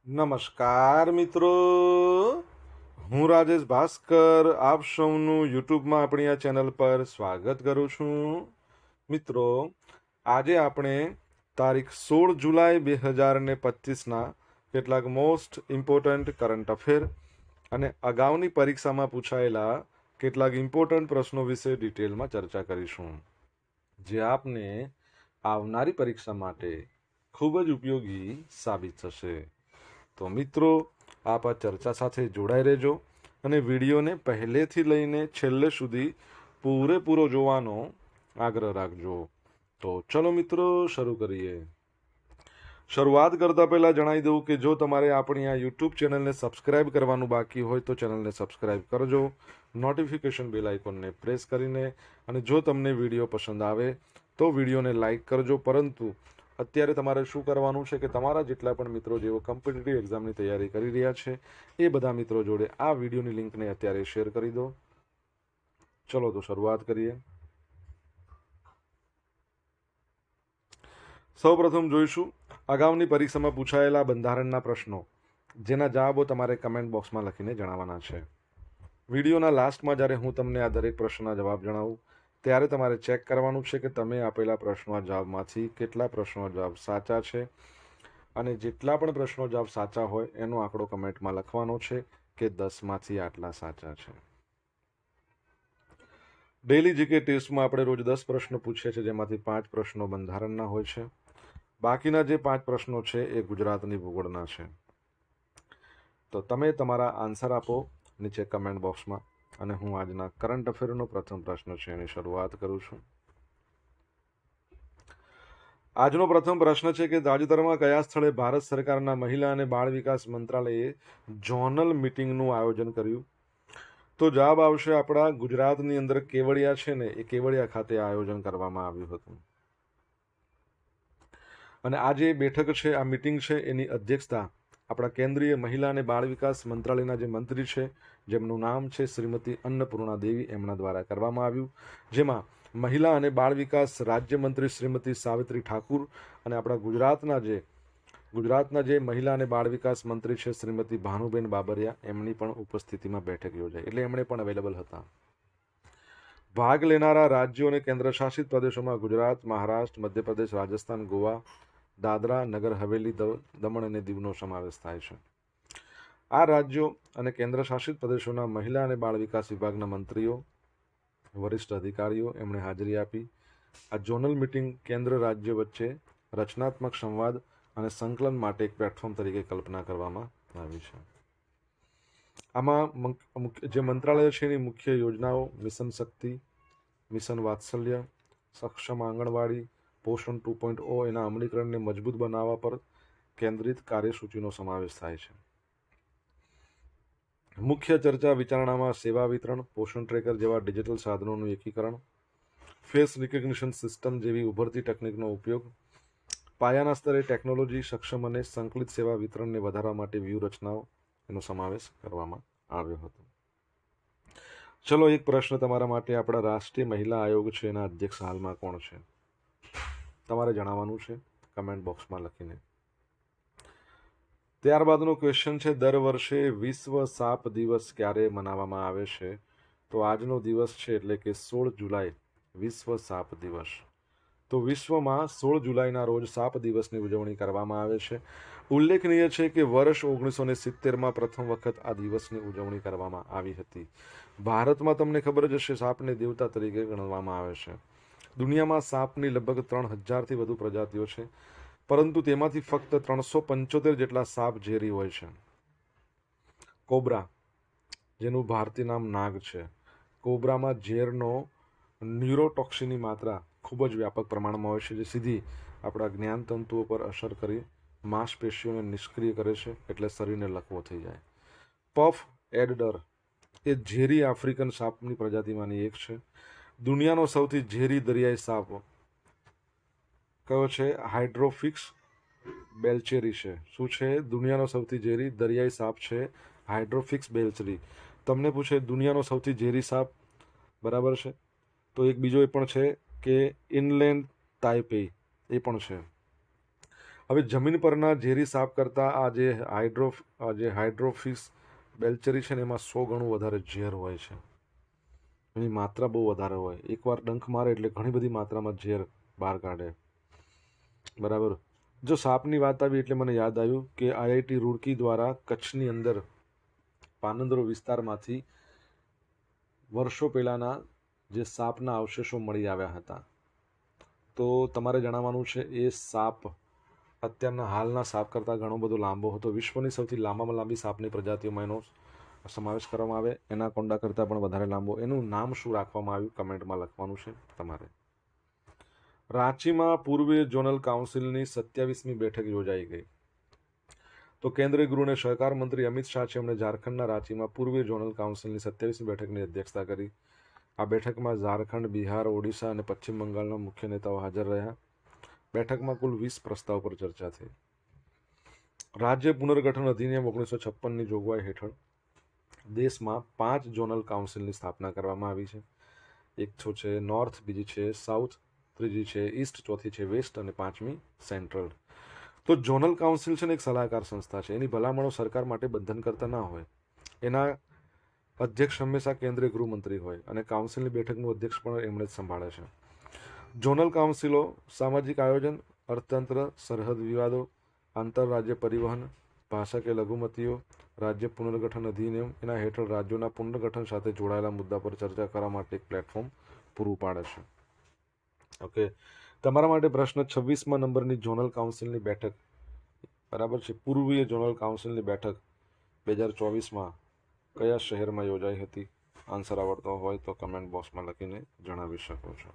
નમસ્કાર મિત્રો, હું રાજેશ ભાસ્કર આપ સૌનું યુટ્યુબમાં આપણી આ ચેનલ પર સ્વાગત કરું છું. મિત્રો, આજે આપણે તારીખ 16 જુલાઈ 2025ના કેટલાક મોસ્ટ ઇમ્પોર્ટન્ટ કરંટ અફેર અને અગાઉની પરીક્ષામાં પૂછાયેલા કેટલાક ઇમ્પોર્ટન્ટ પ્રશ્નો વિશે ડિટેલમાં ચર્ચા કરીશું, જે આપને આવનારી પરીક્ષા માટે ખૂબ જ ઉપયોગી સાબિત થશે. તો મિત્રો, આપ આ ચર્ચા સાથે જોડાઈ રહેજો અને વિડીયોને પહેલેથી લઈને છેલ્લે સુધી પૂરેપૂરો જોવાનો આગ્રહ રાખજો. તો ચલો મિત્રો, શરૂ કરીએ. શરૂઆત કરતાં પહેલાં જણાવી દઉં કે જો તમારે આપણી આ યુટ્યુબ ચેનલને સબસ્ક્રાઇબ કરવાનું બાકી હોય તો ચેનલને સબસ્ક્રાઇબ કરજો, નોટિફિકેશન બેલ આઇકોનને પ્રેસ કરીને, અને જો તમને વિડીયો પસંદ આવે તો વિડીયોને લાઇક કરજો. પરંતુ અત્યારે તમારે શું કરવાનું છે કે તમારા જેટલા પણ મિત્રો જેઓ કોમ્પિટિટિવ એક્ઝામની તૈયારી કરી રહ્યા છે એ બધા મિત્રો જોડે આ વિડીયોની લિંકને અત્યારે શેર કરી દો. ચલો તો શરૂઆત કરીએ. સૌપ્રથમ જોઈશું અગાઉની પરીક્ષામાં પૂછાયેલા બંધારણના પ્રશ્નો, જેના જવાબો તમારે કમેન્ટ બોક્સમાં લખીને જણાવવાના છે. વિડીયોના લાસ્ટમાં જ્યારે હું તમને આ દરેક પ્રશ્નના જવાબ જણાવું ત્યારે તમારે ચેક કરવાનું છે કે તમે આપેલા પ્રશ્નોના જવાબમાંથી કેટલા પ્રશ્નોના જવાબ સાચા છે, અને જેટલા પણ પ્રશ્નો જવાબ સાચા હોય એનો આંકડો કમેન્ટમાં લખવાનો છે કે 10માંથી આટલા સાચા છે. ડેલી જીકે ટેસ્ટમાં આપણે રોજ 10 પ્રશ્નો પૂછીએ છીએ, જેમાંથી 5 પ્રશ્નો બંધારણના હોય છે. બાકીના જે 5 પ્રશ્નો છે એ ગુજરાતની ભૂગોળના છે. તો તમે તમારા આન્સર આપો નીચે કમેન્ટ બોક્સમાં, અને હું આજના કરંટ અફેરનો પ્રથમ પ્રશ્ન છે એની શરૂઆત કરું છું. આજનો પ્રથમ પ્રશ્ન છે કે તાજેતરમાં કયા સ્થળે ભારત સરકારના મહિલા અને બાળ વિકાસ મંત્રાલયે ઝોનલ મિટિંગનું આયોજન કર્યું? તો જવાબ આવશે આપણા ગુજરાતની અંદર કેવડિયા છે ને, એ કેવડિયા ખાતે આયોજન કરવામાં આવ્યું હતું. અને આ જે બેઠક છે, આ મિટિંગ છે, એની અધ્યક્ષતા આપણા કેન્દ્રીય મહિલા અને બાળ વિકાસ મંત્રાલયના જે મંત્રી છે, જેમનું નામ છે શ્રીમતી અન્નપૂર્ણા દેવી, એમના દ્વારા કરવામાં આવ્યું. જેમાં મહિલા અને બાળ વિકાસ રાજ્યમંત્રી શ્રીમતી સાવિત્રી ઠાકુર અને આપણા ગુજરાતના જે મહિલા અને બાળ વિકાસ મંત્રી છે શ્રીમતી ભાનુબેન બાબરિયા, એમની પણ ઉપસ્થિતિમાં બેઠક યોજાઈ, એટલે એમણે પણ અવેલેબલ હતા. ભાગ લેનારા રાજ્યો અને કેન્દ્રશાસિત પ્રદેશોમાં ગુજરાત, મહારાષ્ટ્ર, મધ્યપ્રદેશ, રાજસ્થાન, ગોવા, દાદરા નગર હવેલી, દમણ અને દીવનો સમાવેશ થાય છે. આ રાજ્યો અને કેન્દ્રશાસિત પ્રદેશોના મહિલા અને બાળ વિકાસ વિભાગના મંત્રીઓ, વરિષ્ઠ અધિકારીઓ એમણે હાજરી આપી. આ ઝોનલ મિટિંગ કેન્દ્ર રાજ્ય વચ્ચે રચનાત્મક સંવાદ અને સંકલન માટે એક પ્લેટફોર્મ તરીકે કલ્પના કરવામાં આવી છે. આમાં જે મંત્રાલય છે એની મુખ્ય યોજનાઓ મિશન શક્તિ, મિશન વાત્સલ્ય, સક્ષમ આંગણવાડી, પોષણ 2.0 એના અમલીકરણને મજબૂત બનાવવા પર કેન્દ્રિત કાર્યસૂચિનો સમાવેશ થાય છે. મુખ્ય ચર્ચા વિચારણામાં સેવા વિતરણ, પોષણ ટ્રેકર જેવા ડિજિટલ સાધનોનું એકીકરણ, ફેસ રિકગ્નિશન સિસ્ટમ જેવી ઉભરતી ટેકનિકનો ઉપયોગ, પાયાના સ્તરે ટેકનોલોજી સક્ષમ અને સંકલિત સેવા વિતરણને વધારવા માટે વ્યૂહરચનાઓ એનો સમાવેશ કરવામાં આવ્યો હતો. ચલો, એક પ્રશ્ન તમારા માટે. આપણા રાષ્ટ્રીય મહિલા આયોગ છે એના અધ્યક્ષ હાલમાં કોણ છે? તમારે જણાવવાનું છે કમેન્ટ બોક્સમાં લખીને. ત્યારબાદનો ક્વેશ્ચન છે, દર વર્ષે વિશ્વ સાપ દિવસ ક્યારે મનાવવામાં આવે છે? તો આજનો દિવસ છે એટલે કે 16 જુલાઈ વિશ્વ સાપ દિવસ. તો વિશ્વમાં 16 જુલાઈના રોજ સાપ દિવસની ઉજવણી કરવામાં આવે છે. ઉલ્લેખનીય છે કે વર્ષ 1970માં પ્રથમ વખત આ દિવસની ઉજવણી કરવામાં આવી હતી. ભારતમાં તમને ખબર જ હશે, સાપને દેવતા તરીકે ગણવામાં આવે છે. દુનિયામાં સાપની લગભગ 3000થી વધુ પ્રજાતિઓ છે, પરંતુ તેમાંથી ફક્ત 375 જેટલા સાપ ઝેરી હોય છે. કોબ્રા, જેનું ભારતીય નામ નાગ છે, કોબ્રામાં ઝેરનો ન્યુરોટોક્સિનની માત્રા ખૂબ જ વ્યાપક પ્રમાણમાં હોય છે, જે સીધી આપણા જ્ઞાનતંતુઓ પર અસર કરી માંસપેશીઓને નિષ્ક્રિય કરે છે, એટલે શરીરને લકવો થઈ જાય. પફ એડડર એ ઝેરી આફ્રિકન સાપની પ્રજાતિમાંની એક છે. દુનિયાનો સૌથી ઝેરી દરિયાઈ સાપ કયો છે? હાઇડ્રોફિક્સ બેલ્ચેરી છે. શું છે? દુનિયાનો સૌથી ઝેરી દરિયાઈ સાપ છે હાઇડ્રોફિક્સ બેલ્ચેરી. તમને પૂછે દુનિયાનો સૌથી ઝેરી સાપ, બરાબર છે, તો એક બીજો એ પણ છે કે ઇનલેન્ડ તાઇપેઈ, એ પણ છે. હવે જમીન પરના ઝેરી સાપ કરતાં આ જે હાઇડ્રોફિસ બેલ્ચરી છે ને એમાં 100 ગણું વધારે ઝેર હોય છે. એની માત્રા બહુ વધારે હોય. એકવાર ડંખ મારે એટલે ઘણી બધી માત્રામાં ઝેર બહાર કાઢે. બરાબર. જો સાપની વાત આવી એટલે મને યાદ આવ્યું કે IIT રૂડકી દ્વારા કચ્છની અંદર પાનંદરો વિસ્તારમાંથી વર્ષો પહેલાના જે સાપના અવશેષો મળી આવ્યા હતા. તો તમારે જણાવવાનું છે એ સાપ અત્યારના હાલના સાપ કરતાં ઘણો બધો લાંબો હતો. વિશ્વની સૌથી લાંબામાં લાંબી સાપની પ્રજાતિઓમાં એનો સમાવેશ કરવામાં આવે. એનાકોન્ડા કરતાં પણ વધારે લાંબો. એનું નામ શું રાખવામાં આવ્યું કમેન્ટમાં લખવાનું છે તમારે. રાંચીમાં પૂર્વીય ઝોનલ કાઉન્સિલની 27મી બેઠક યોજાઈ ગઈ. તો કેન્દ્રીય ગૃહ અને સહકાર મંત્રી અમિત શાહ છે એમણે ઝારખંડના રાંચીમાં પૂર્વીય ઝોનલ કાઉન્સિલની 27મી બેઠકની અધ્યક્ષતા કરી. આ બેઠકમાં ઝારખંડ, બિહાર, ઓડિશા અને પશ્ચિમ બંગાળના મુખ્ય નેતાઓ હાજર રહ્યા. બેઠકમાં કુલ 20 પ્રસ્તાવ પર ચર્ચા થઈ. રાજ્ય પુનર્ગઠન અધિનિયમ 1956ની જોગવાઈ હેઠળ દેશમાં 5 ઝોનલ કાઉન્સિલની સ્થાપના કરવામાં આવી છે. એક છે નોર્થ, બીજી છે સાઉથ, ત્રીજી છે ઈસ્ટ, ચોથી છે વેસ્ટ અને પાંચમી સેન્ટ્રલ. તો ઝોનલ કાઉન્સિલ છે ને એક સલાહકાર સંસ્થા છે. એની ભલામણો સરકાર માટે બંધન કરતા ના હોય. એના અધ્યક્ષ હંમેશા કેન્દ્રીય ગૃહમંત્રી હોય અને કાઉન્સિલની બેઠકનું અધ્યક્ષ પણ એમણે જ સંભાળે છે. ઝોનલ કાઉન્સિલો સામાજિક આયોજન, અર્થતંત્ર, સરહદ વિવાદો, આંતરરાજ્ય પરિવહન, ભાષા કે લઘુમતીઓ, રાજ્ય પુનર્ગઠન અધિનિયમ એના હેઠળ રાજ્યોના પુનર્ગઠન સાથે જોડાયેલા મુદ્દા પર ચર્ચા કરવા માટે એક પ્લેટફોર્મ પૂરું પાડે છે. ઓકે, તમારા માટે પ્રશ્ન 26મા નંબરની ઝોનલ કાઉન્સિલની બેઠક બરાબર છે. પૂર્વીય ઝોનલ કાઉન્સિલની બેઠક 2024માં કયા શહેરમાં યોજાઈ હતી? આન્સર આવડતો હોય તો કમેન્ટ બોક્સમાં લખીને જણાવી શકો છો.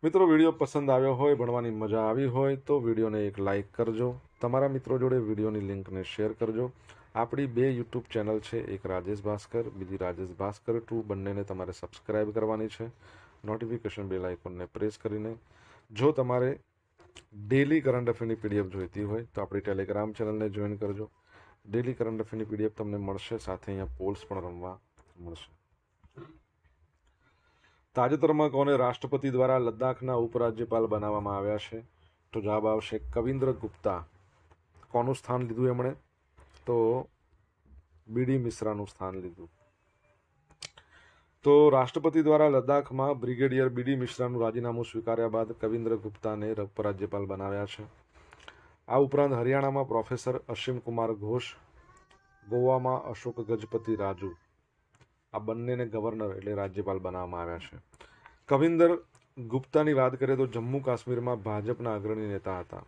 મિત્રો, વિડીયો પસંદ આવ્યો હોય, ભણવાની મજા આવી હોય તો વિડીયોને એક લાઇક કરજો. તમારા મિત્રો જોડે વિડીયોની લિંકને શેર કરજો. આપણી 2 યુટ્યુબ ચેનલ છે, એક રાજેશ ભાસ્કર, બીજી રાજેશ ભાસ્કર 2. બંનેને તમારે સબસ્ક્રાઇબ કરવાની છે. નોટિફિકેશન બેલ આઇકોનને પ્રેસ કરીને. જો તમારે ડેલી કરંટ અફેરની PDF જોઈતી હોય તો આપણી ટેલિગ્રામ ચેનલને જોઈન કરજો. ડેલી કરંટ અફેરની PDF તમને મળશે, સાથે અહીંયા પોલ્સ પણ રમવા મળશે. તાજેતરમાં કોને રાષ્ટ્રપતિ દ્વારા લદ્દાખના ઉપરાજ્યપાલ બનાવવામાં આવ્યા છે? તો જવાબ આવશે કવિન્દ્ર ગુપ્તા. કોનું સ્થાન લીધું એમણે? તો BD મિશ્રાનું સ્થાન લીધું. તો રાષ્ટ્રપતિ દ્વારા લદ્દાખમાં બ્રિગેડિયર BD મિશ્રાનું રાજીનામું સ્વીકાર્યા બાદ કવિન્દ્ર ગુપ્તાને ઉપરાજ્યપાલ બનાવ્યા છે. આ ઉપરાંત હરિયાણામાં પ્રોફેસર અસીમ કુમાર ઘોષ, ગોવામાં અશોક ગજપતિ રાજુ, આ બંનેને ગવર્નર એટલે રાજ્યપાલ બનાવવામાં આવ્યા છે. કવિન્દર ગુપ્તાની વાત કરીએ તો જમ્મુ કાશ્મીરમાં ભાજપના અગ્રણી નેતા હતા.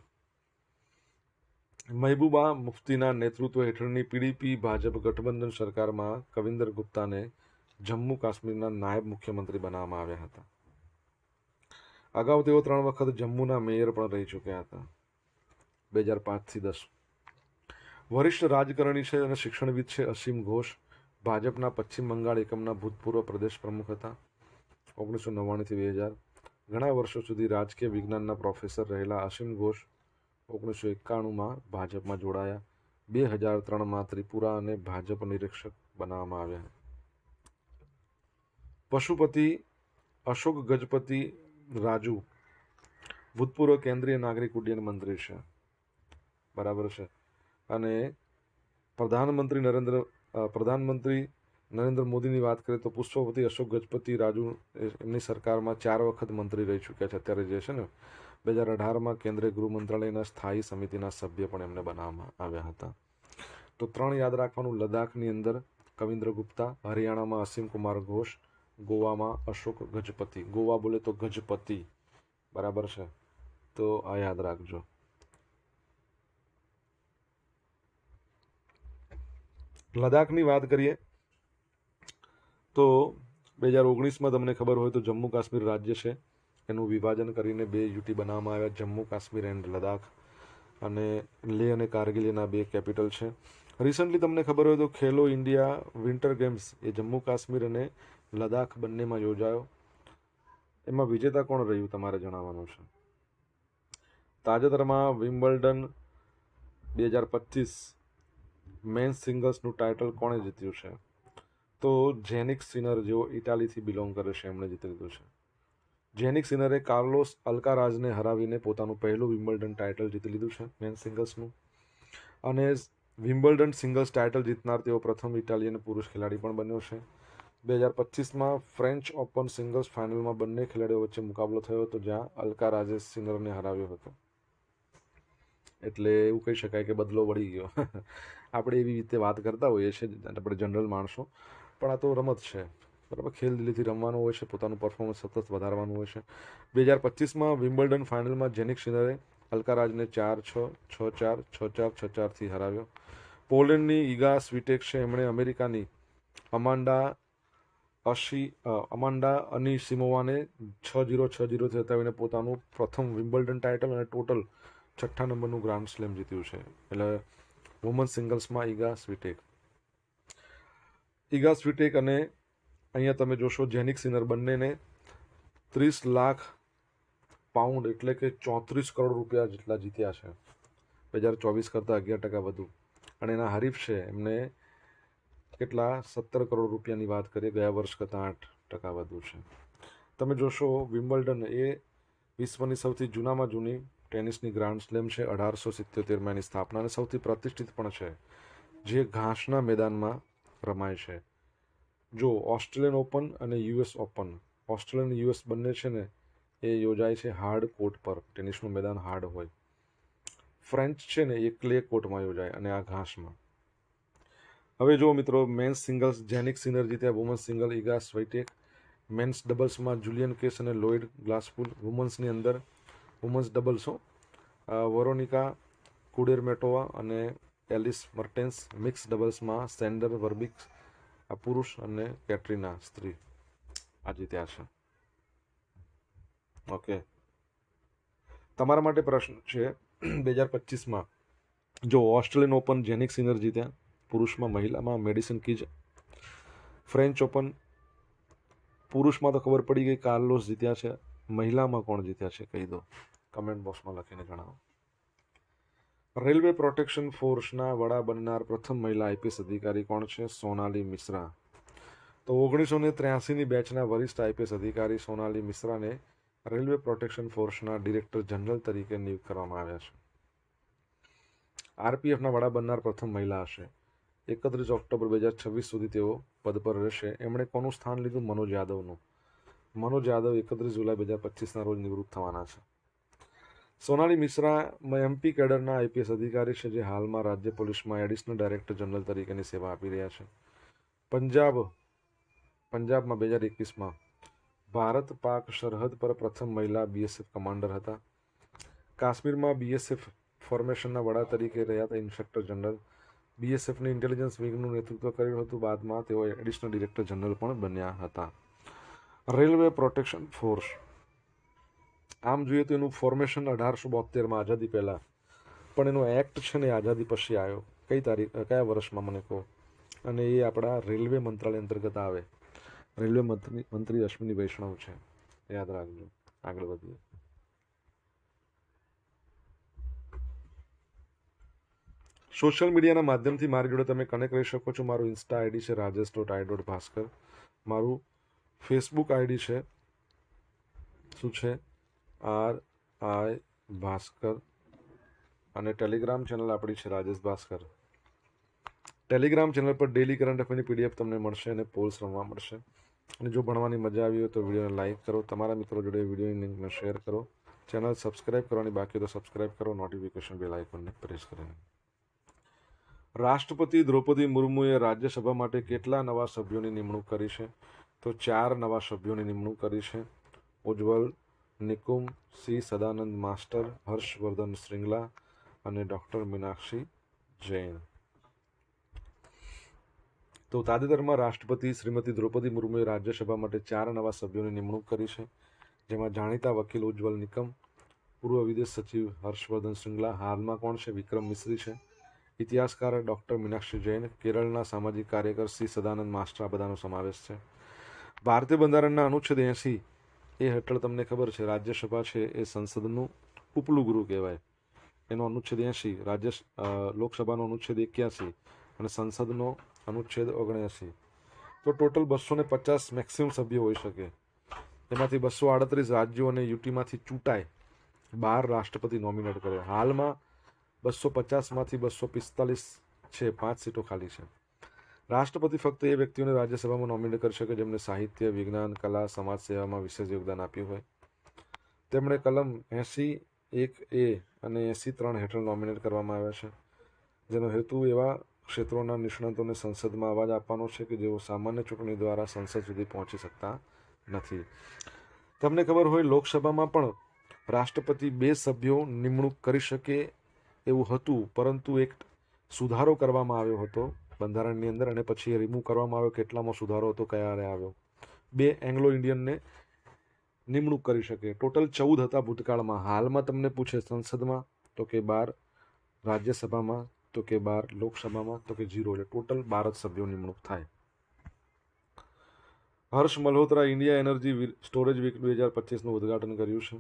મહેબૂબા મુફ્તીના નેતૃત્વ હેઠળની PDP ભાજપ ગઠબંધન સરકારમાં કવિન્દર ગુપ્તાને જમ્મુ કાશ્મીરના નાયબ મુખ્યમંત્રી બનાવવામાં આવ્યા હતા. અગાઉ તેઓ 3 વખત જમ્મુના મેયર પણ રહી ચૂક્યા હતા, 2005થી 10. વરિષ્ઠ રાજકારણી છે અને શિક્ષણવિદ છે અસીમ ઘોષ. ભાજપના પશ્ચિમ બંગાળ એકમના ભૂતપૂર્વ પ્રદેશ પ્રમુખ હતા 1999થી 2000. ઘણા વર્ષો સુધી રાજકીય વિજ્ઞાનના પ્રોફેસર રહેલા અસીમ ઘોષ 1991માં ભાજપમાં જોડાયા. 2003માં ત્રિપુરા અને ભાજપ નિરીક્ષક બનાવવામાં આવ્યા. પશુપતિ અશોક ગજપતિ રાજુ ભૂતપૂર્વ કેન્દ્રીય નાગરિક ઉડ્ડયન મંત્રી છે, બરાબર છે. અને પ્રધાનમંત્રી નરેન્દ્ર મોદીની વાત કરીએ તો પુષ્પપતિ અશોક ગજપતિ રાજુ એમની સરકારમાં 4 વખત મંત્રી રહી ચૂક્યા છે. અત્યારે જે છે ને 2018માં કેન્દ્રીય ગૃહ મંત્રાલયના સ્થાયી સમિતિના સભ્ય પણ એમને બનાવવામાં આવ્યા હતા. તો 3 યાદ રાખવાનું: લદ્દાખની અંદર કવિન્દ્ર ગુપ્તા, હરિયાણામાં અસીમ કુમાર ઘોષ, ગોવામાં અશોક ગજપતિ. ગોવા બોલે તો ગજપતિ, બરાબર છે. તો આ યાદ રાખજો. લદ્દાખની વાત કરીએ તો 2019માં તમને ખબર હોય તો જમ્મુ કાશ્મીર રાજ્ય છે, એનું વિભાજન કરીને 2 યુટી બનાવવામાં આવ્યા, જમ્મુ કાશ્મીર એન્ડ લદ્દાખ. અને લેહ અને કારગિલ એના 2 કેપિટલ છે. રિસન્ટલી તમને ખબર હોય તો ખેલો ઇન્ડિયા વિન્ટર ગેમ્સ એ જમ્મુ કાશ્મીર અને લદ્દાખ બંનેમાં યોજાયો. એમાં વિજેતા કોણ રહ્યું તમારે જણાવવાનું છે. તાજેતરમાં વિમ્બલ્ડન 2025 મેન્સ સિંગલ્સનું ટાઇટલ કોણે જીત્યું છે? તો જેનિક સિનર, જેઓ ઇટાલીથી બિલોંગ કરે છે, એમણે જીતી લીધું છે. જેનિક સિનરે કાર્લોસ અલ્કારાઝને હરાવીને પોતાનું પહેલું વિમ્બલ્ડન ટાઇટલ જીતી લીધું છે મેન સિંગલ્સનું. અને વિમ્બલ્ડન સિંગલ્સ ટાઇટલ જીતનાર તેઓ પ્રથમ ઇટાલિયન પુરુષ ખેલાડી પણ બન્યો છે. 2025માં ફ્રેન્ચ ઓપન સિંગલ્સ ફાઇનલમાં બંને ખેલાડીઓ વચ્ચે મુકાબલો થયો હતો, જ્યાં અલ્કારાઝે સિનરને હરાવ્યો હતો. એટલે એવું કહી શકાય કે બદલો વળી ગયો. આપણે એવી રીતે વાત કરતા હોઈએ છીએ આપણે જનરલ માણસો, પણ આ તો રમત છે, બરાબર. ખેલ દિલીથી રમવાનું હોય છે, પોતાનું પરફોર્મન્સ સતત વધારવાનું હોય છે. 2025માં વિમ્બલ્ડન ફાઇનલમાં જેનિક સિનરે અલ્કારાઝને 4-6, 6-4, 6-4, 6-4થી હરાવ્યો. પોલેન્ડની ઈગા સ્વિટેક છે, એમણે અમેરિકાની અમાન્ડા અનિસિમોવાને 6-0, 6-0થી હટાવીને પોતાનું પ્રથમ વિમ્બલ્ડન ટાઇટલ અને ટોટલ 6ઠ્ઠા નંબરનું ગ્રાન્ડ સ્લેમ જીત્યું છે. એટલે વુમન સિંગલ્સમાં ઈગા સ્વિટેક અને અહીંયા તમે જોશો જેનિક સિનર બંનેને 30 લાખ પાઉન્ડ એટલે કે 34 કરોડ રૂપિયા જેટલા જીત્યા છે. 2024 કરતાં 11% વધુ. અને એના હરીફ છે એમને કેટલા 17 કરોડ રૂપિયાની વાત કરીએ, ગયા વર્ષ કરતાં 8% વધુ છે. તમે જોશો વિમ્બલ્ડન એ વિશ્વની સૌથી જૂનામાં જૂની ટેનિસની ગ્રાન્ડ સ્લેમ છે. 1877માં એની સ્થાપના અને સૌથી પ્રતિષ્ઠિત પણ છે, જે ઘાસના મેદાનમાં રમાય છે. જો ઓસ્ટ્રેલિયન ઓપન અને યુએસ ઓપન, ઓસ્ટ્રેલિયન યુએસ બંને છે ને એ યોજાય છે હાર્ડ કોર્ટ પર, ટેનિસનું મેદાન હાર્ડ હોય. ફ્રેન્ચ છે ને એ ક્લે કોર્ટમાં યોજાય અને આ ઘાસમાં. હવે જો મિત્રો, મેન્સ સિંગલ્સ જેનિક સિનર જીત્યા, વુમન્સ સિંગલ ઈગા સ્વિટેક. મેન્સ ડબલ્સમાં જુલિયન કેસ અને લોઇડ ગ્લાસપુલ. વુમન્સની અંદર વુમન્સ ડબલ્સો વોરોનિકા કુડેરમેટોવા અને એલિસ મર્ટેન્સ. મિક્સ ડબલ્સમાં સેન્ડર વર્બિક્સ આ પુરુષ અને કેટરીના સ્ત્રી આ જીત્યા છે. ઓકે, તમારા માટે પ્રશ્ન છે 2025માં જો ઓસ્ટ્રેલિયન ઓપન જેનિક સિનર જીત્યા પુરુષમાં, મહિલામાં મેડિસન કીજ. ફ્રેન્ચ ઓપન પુરુષમાં તો ખબર પડી ગઈ, કાર્લોસ જીત્યા છે. મહિલામાં કોણ જીત્યા છે કહી દો, કમેન્ટ બોક્સમાં લખીને જણાવો. રેલવે પ્રોટેક્શન ફોર્સના વડા બનનાર પ્રથમ મહિલા આઈપીએસ અધિકારી કોણ છે? સોનાલી મિશ્રા. તો 1983ની બેચના વરિષ્ઠ આઈપીએસ અધિકારી સોનાલી મિશ્રાને રેલવે પ્રોટેક્શન ફોર્સના ડિરેક્ટર જનરલ તરીકે નિયુક્ત કરવામાં આવ્યા છે. આરપીએફના વડા બનનાર પ્રથમ મહિલા હશે. 31 ઓક્ટોબર 2026 સુધી તેઓ પદ પર રહેશે. એમણે કોનું સ્થાન લીધું? મનોજ યાદવનું. મનોજ યાદવ 31 જુલાઈ 2025ના રોજ નિવૃત્ત થવાના છે. સોનાલી મિશ્રા એમપી કેડરના આઈપીએસ અધિકારી છે, જે હાલમાં રાજ્ય પોલીસમાં એડિશનલ ડાયરેક્ટર જનરલ તરીકેની સેવા આપી રહ્યા છે. પંજાબમાં 2021માં ભારત પાક સરહદ પર પ્રથમ મહિલા બીએસએફ કમાન્ડર હતા. કાશ્મીરમાં બીએસએફ ફોર્મેશનના વડા તરીકે રહ્યા હતા ઇન્સ્પેક્ટર જનરલ. બીએસએફની ઇન્ટેલિજન્સ વિંગનું નેતૃત્વ કર્યું હતું. બાદમાં તેઓ એડિશનલ ડિરેક્ટર જનરલ પણ બન્યા હતા. રેલવે પ્રોટેક્શન ફોર્સ આમ જોઈએ તો એનું ફોર્મેશન 1872માં આઝાદી પહેલાં, પણ એનો એક્ટ છે ને આઝાદી પછી આવ્યો. કયા વર્ષમાં મને કહો? અને એ આપણા રેલવે મંત્રાલય અંતર્ગત આવે. રેલવે મંત્રી અશ્વિની વૈષ્ણવ છે, યાદ રાખજો. આગળ વધીએ. સોશિયલ મીડિયાના માધ્યમથી મારી જોડે તમે કનેક્ટ રહી શકો છો. મારું ઇન્સ્ટા આઈડી છે rajesh.i.bhaskar. મારું ફેસબુક આઈડી છે શું છે? RI ભાસ્કર. અને ટેલિગ્રામ ચેનલ આપણી છે રાજેશ ભાસ્કર. ટેલિગ્રામ ચેનલ પર ડેલી કરંટ અફેરની પીડીએફ તમને મળશે અને પોલ્સ રમવા મળશે. અને જો ભણવાની મજા આવી હોય તો વિડીયોને લાઇક કરો, તમારા મિત્રો જોડે વિડીયોની લિંકને શેર કરો, ચેનલ સબસ્ક્રાઇબ કરવાની બાકી તો સબસ્ક્રાઇબ કરો, નોટિફિકેશન બેલ આઇકોનને પ્રેસ કરીને. રાષ્ટ્રપતિ દ્રૌપદી મુર્મુએ રાજ્યસભા માટે કેટલા નવા સભ્યોની નિમણૂક કરી છે? તો 4 નવા સભ્યોની નિમણૂક કરી છે. ઉજ્જવલ નિકુમ, સી સદાનંદ માસ્ટર, હર્ષવર્ધન શ્રીંગલા અને ડૉક્ટર મીનાક્ષી જૈન. તો તાજેતરમાં રાષ્ટ્રપતિ શ્રીમતી દ્રૌપદી મુર્મુએ રાજ્યસભા માટે 4 નવા સભ્યોની નિમણૂક કરી છે, જેમાં જાણીતા વકીલ ઉજ્જવલ નિકમ, પૂર્વ વિદેશ સચિવ હર્ષવર્ધન શ્રીંગલા, હાલમાં કોણ છે? વિક્રમ મિશ્રી છે, ઇતિહાસકાર ડૉક્ટર મીનાક્ષી જૈન, કેરળના સામાજિક કાર્યકર સી સદાનંદ માસ્ટર. આ બધાનો સમાવેશ છે. ભારતીય બંધારણના અનુચ્છેદ 80 એ હેઠળ તમને ખબર છે રાજ્યસભા છે એ સંસદનું ઉપલું ગૃહ કહેવાય. એનો અનુચ્છેદ 80, લોકસભાનો અનુચ્છેદ 81 અને સંસદનો અનુચ્છેદ 79. તો ટોટલ 250 મેક્સિમમ સભ્યો હોઈ શકે. એમાંથી 238 રાજ્યો અને યુટીમાંથી ચૂંટાય 12 રાષ્ટ્રપતિ નોમિનેટ કરે. હાલમાં 250માંથી 245 છે, 5 સીટો ખાલી છે. રાષ્ટ્રપતિ ફક્ત એ વ્યક્તિઓને રાજ્યસભામાં નોમિનેટ કરી શકે જેમણે સાહિત્ય, વિજ્ઞાન, કલા, સમાજ સેવામાં વિશેષ યોગદાન આપ્યું હોય. તેમણે કલમ 81A અને 83 હેઠળ નોમિનેટ કરવામાં આવ્યા છે, જેનો હેતુ એવા ક્ષેત્રોના નિષ્ણાતોને સંસદમાં અવાજ આપવાનો છે કે જેઓ સામાન્ય ચૂંટણી દ્વારા સંસદ સુધી પહોંચી શકતા નથી. તમને ખબર હોય, લોકસભામાં પણ રાષ્ટ્રપતિ 2 સભ્યો નિમણૂક કરી શકે એવું હતું, પરંતુ એક સુધારો કરવામાં આવ્યો હતો બંધારણની અંદર, અને પછી એ રિમૂવ કરવામાં આવ્યો. કેટલામાં સુધારો હતો, ક્યારે આવ્યો? 2 એંગ્લો ઇન્ડિયનને નિમણૂક કરી શકે. ટોટલ 14 હતા ભૂતકાળમાં. હાલમાં તમને પૂછે સંસદમાં તો કે 12, રાજ્યસભામાં તો કે 12, લોકસભામાં તો કે 0, એટલે ટોટલ 12 જ સભ્યો નિમણૂક થાય. Harsh Malhotra India energy storage week 2025નું ઉદ્ઘાટન કર્યું છે.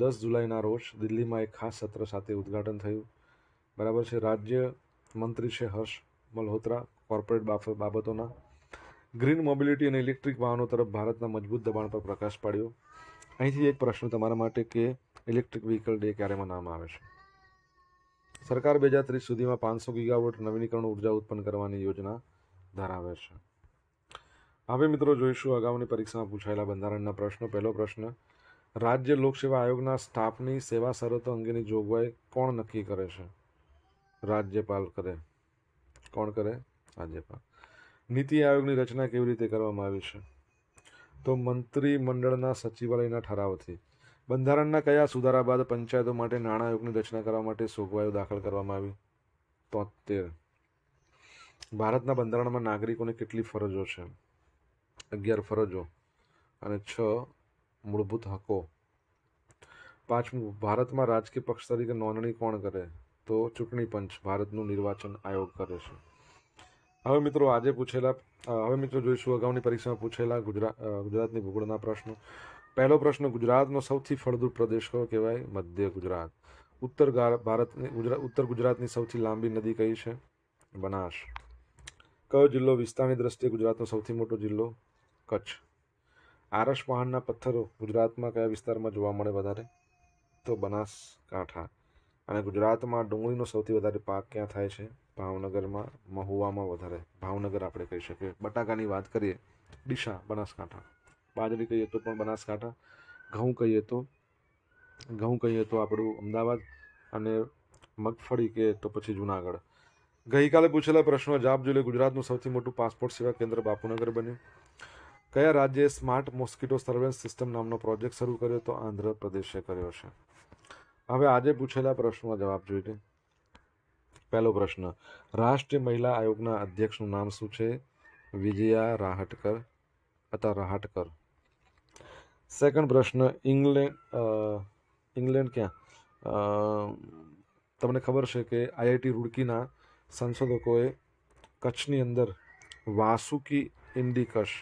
10 જુલાઈના રોજ દિલ્હીમાં એક ખાસ સત્ર સાથે ઉદ્ઘાટન થયું. બરાબર છે. રાજ્ય મંત્રી છે હર્ષ મલ્હોત્રા કોર્પોરેટ બાબતોના. ગ્રીન મોબિલિટી અને ઇલેક્ટ્રિક વાહનો તરફ ભારતના મજબૂત દબાણ પર પ્રકાશ પાડ્યો. અહીંથી એક પ્રશ્ન તમારા માટે કે ઇલેક્ટ્રિક વ્હીકલ ડે ક્યારે મનાવવામાં આવે છે? સરકાર 2030 સુધીમાં 500 ગીગાવોટ નવીનીકરણ ઉર્જા ઉત્પન્ન કરવાની યોજના ધરાવે છે. હવે મિત્રો જોઈશું અગાઉની પરીક્ષામાં પૂછાયેલા બંધારણના પ્રશ્નો. પહેલો પ્રશ્ન, રાજ્ય લોકસેવા આયોગના સ્ટાફની સેવા શરતો અંગેની જોગવાઈ કોણ નક્કી કરે છે? રાજ્યપાલ કરે. કોણ કરે? રાજ્યપાલ. નીતિ આયોગની રચના કેવી રીતે કરવામાં આવી છે? તો મંત્રીમંડળના સચિવાલયના ઠરાવથી. બંધારણના કયા સુધારા બાદ પંચાયતો માટે નાણાં આયોગની રચના કરવા માટે જોગવાઈઓ દાખલ કરવામાં આવી? 73. ભારતના બંધારણમાં નાગરિકોને કેટલી ફરજો છે? 11 ફરજો અને 6 મૂળભૂત હકો. 5મું, ભારતમાં રાજકીય પક્ષ તરીકે નોંધણી કોણ કરે? તો ચૂંટણી પંચ ભારતનું નિર્વાચન આયોગ કરે છે. હવે મિત્રો જોઈશું અગાઉની પરીક્ષામાં પૂછેલા ગુજરાતની ભૂગોળના પ્રશ્નો. પહેલો પ્રશ્ન, ગુજરાતનો સૌથી ફળદ્રુપ પ્રદેશ કયો કહેવાય? મધ્ય ગુજરાત. ઉત્તર ગુજરાતની સૌથી લાંબી નદી કઈ છે? બનાસ. કયો જિલ્લો વિસ્તારની દ્રષ્ટિએ ગુજરાતનો સૌથી મોટો જિલ્લો? કચ્છ. આરસ પહાડના પથ્થરો ગુજરાતમાં કયા વિસ્તારમાં જોવા મળે વધારે? તો બનાસકાંઠા. અને ગુજરાતમાં ડુંગળીનો સૌથી વધારે પાક ક્યાં થાય છે? ભાવનગરમાં, મહુવામાં વધારે. ભાવનગર આપણે કહી શકીએ. બટાકાની વાત કરીએ, ડીસા, બનાસકાંઠા. બાજરી કહીએ તો પણ બનાસકાંઠા. ઘઉં કહીએ તો આપણું અમદાવાદ. અને મગફળી કહીએ તો પછી જુનાગઢ. ગઈકાલે પૂછેલા પ્રશ્નો જવાબ જોઈ લે. ગુજરાતનું સૌથી મોટું પાસપોર્ટ સેવા કેન્દ્ર બાપુનગર બન્યું. કયા રાજ્યે સ્માર્ટ મોસ્કીટો સર્વેલન્સ સિસ્ટમ નામનો પ્રોજેક્ટ શરૂ કર્યો? તો આંધ્રપ્રદેશે કર્યો છે. હવે આજે પૂછેલા પ્રશ્નોના જવાબ જોઈ લે. પહેલો પ્રશ્ન, રાષ્ટ્રીય મહિલા આયોગના અધ્યક્ષનું નામ શું છે? વિજયા રાહટકર અથવા રાહટકર. સેકન્ડ પ્રશ્ન, ઇંગ્લેન્ડ ક્યાં? તમને ખબર છે કે આઈઆઈટી રૂડકીના સંશોધકોએ કચ્છની અંદર વાસુકી ઇન્ડિકસ,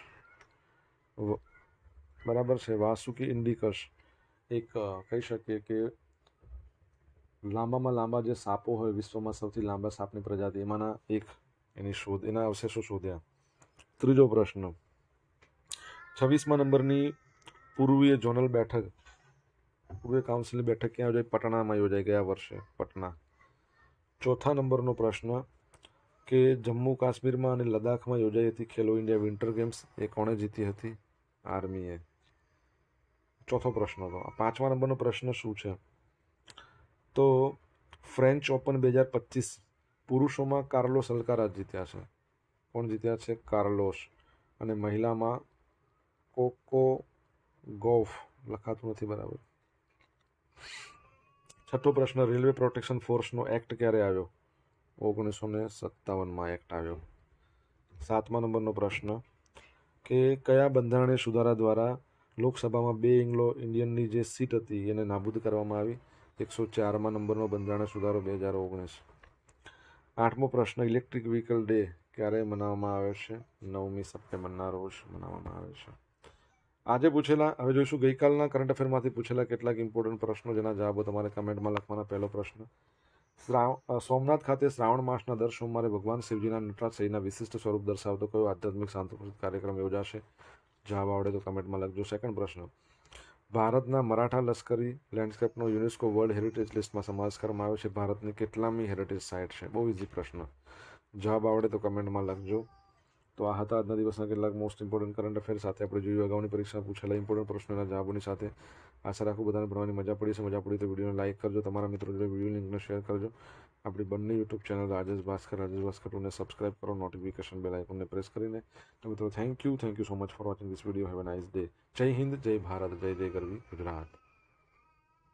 બરાબર છે, વાસુકી ઇન્ડિકસ એક કહી શકીએ કે લાંબામાં લાંબા જે સાપો હોય, વિશ્વમાં સૌથી લાંબા સાપની પ્રજાતિ, એમાંના એક એના અવશેષો શોધ્યા. ત્રીજો પ્રશ્ન, 26મા નંબરની પૂર્વીય ઝોનલ બેઠક, પૂર્વીય કાઉન્સિલની બેઠક ક્યાં યોજાઈ? પટનામાં યોજાઈ ગયા વર્ષે, પટના. ચોથા નંબરનો પ્રશ્ન કે જમ્મુ કાશ્મીરમાં અને લદ્દાખમાં યોજાઈ હતી ખેલો ઇન્ડિયા વિન્ટર ગેમ્સ, એ કોણે જીતી હતી? આર્મીએ. ચોથો પ્રશ્ન હતો. 5મા નંબરનો પ્રશ્ન શું છે? તો ફ્રેન્ચ ઓપન 2025 પુરુષોમાં કાર્લોસ અલ્કારાઝ જીત્યા છે. કોણ જીત્યા છે? કાર્લોસ. અને મહિલામાં કોકો ગોફ, લખાતું નથી બરાબર. છઠ્ઠો પ્રશ્ન, રેલવે પ્રોટેક્શન ફોર્સનો એક્ટ ક્યારે આવ્યો? 1957માં એક્ટ આવ્યો. 7મા નંબરનો પ્રશ્ન કે કયા બંધારણીય સુધારા દ્વારા લોકસભામાં 2 એંગ્લો ઇન્ડિયનની જે સીટ હતી એને નાબૂદ કરવામાં આવી? 104મા નંબરનો બંધારણ સુધારો 2019. 8મો પ્રશ્ન, ઇલેક્ટ્રિક વ્હીકલ ડે ક્યારે મનાવવામાં આવે છે? 9મી સપ્ટેમ્બરના રોજ મનાવવામાં આવે છે. આજે પૂછેલા, હવે જોઈશું ગઈકાલના કરંટ અફેરમાંથી પૂછેલા કેટલાક ઇમ્પોર્ટન્ટ પ્રશ્નો જેના જવાબો તમારે કમેન્ટમાં લખવાના. પહેલો પ્રશ્ન, સોમનાથ ખાતે શ્રાવણ માસના દર સોમવારે ભગવાન શિવજીના નટરાજ સહિતના વિશિષ્ટ સ્વરૂપ દર્શાવતો કયો આધ્યાત્મિક સાંસ્કૃતિક કાર્યક્રમ યોજાશે? જવાબ આવડે તો કમેન્ટમાં લખજો. સેકન્ડ પ્રશ્ન, ભારતના મરાઠા લશ્કરી લેન્ડસ્કેપનો યુનેસ્કો વર્લ્ડ હેરિટેજ લિસ્ટમાં સમાવેશ કરવામાં આવ્યો છે. ભારતની કેટલામી હેરિટેજ સાઇટ છે? બહુ ઇઝી પ્રશ્ન. જવાબ આવડે તો કમેન્ટમાં લખજો. તો આ હતા આજના દિવસના કેટલાક મોસ્ટ ઇમ્પોર્ટન્ટ કરંટ અફેર સાથે આપણે જોયું અગાઉની પરીક્ષામાં પૂછેલા ઇમ્પોર્ટન્ટ પ્રશ્નોના જવાબોની સાથે. આશા રાખું બધાને ભણવાની મજા પડી છે. મજા પડી તો વિડીયોને લાઇક કરજો, તમારા મિત્રો જોડે વિડીયો લિંકને શેર કરજો. આપણી બંને યુટ્યુબ ચેનલ રાજેશ ભાસ્કર 2ને સબસ્ક્રાઇબ કરો, નોટિફિકેશન બેલ આઇકોનને પ્રેસ કરીને. તો મિત્રો thank you so much for watching this video. Have a nice day. Jai Hind, જય ભારત, જય જય ગરવી ગુજરાત.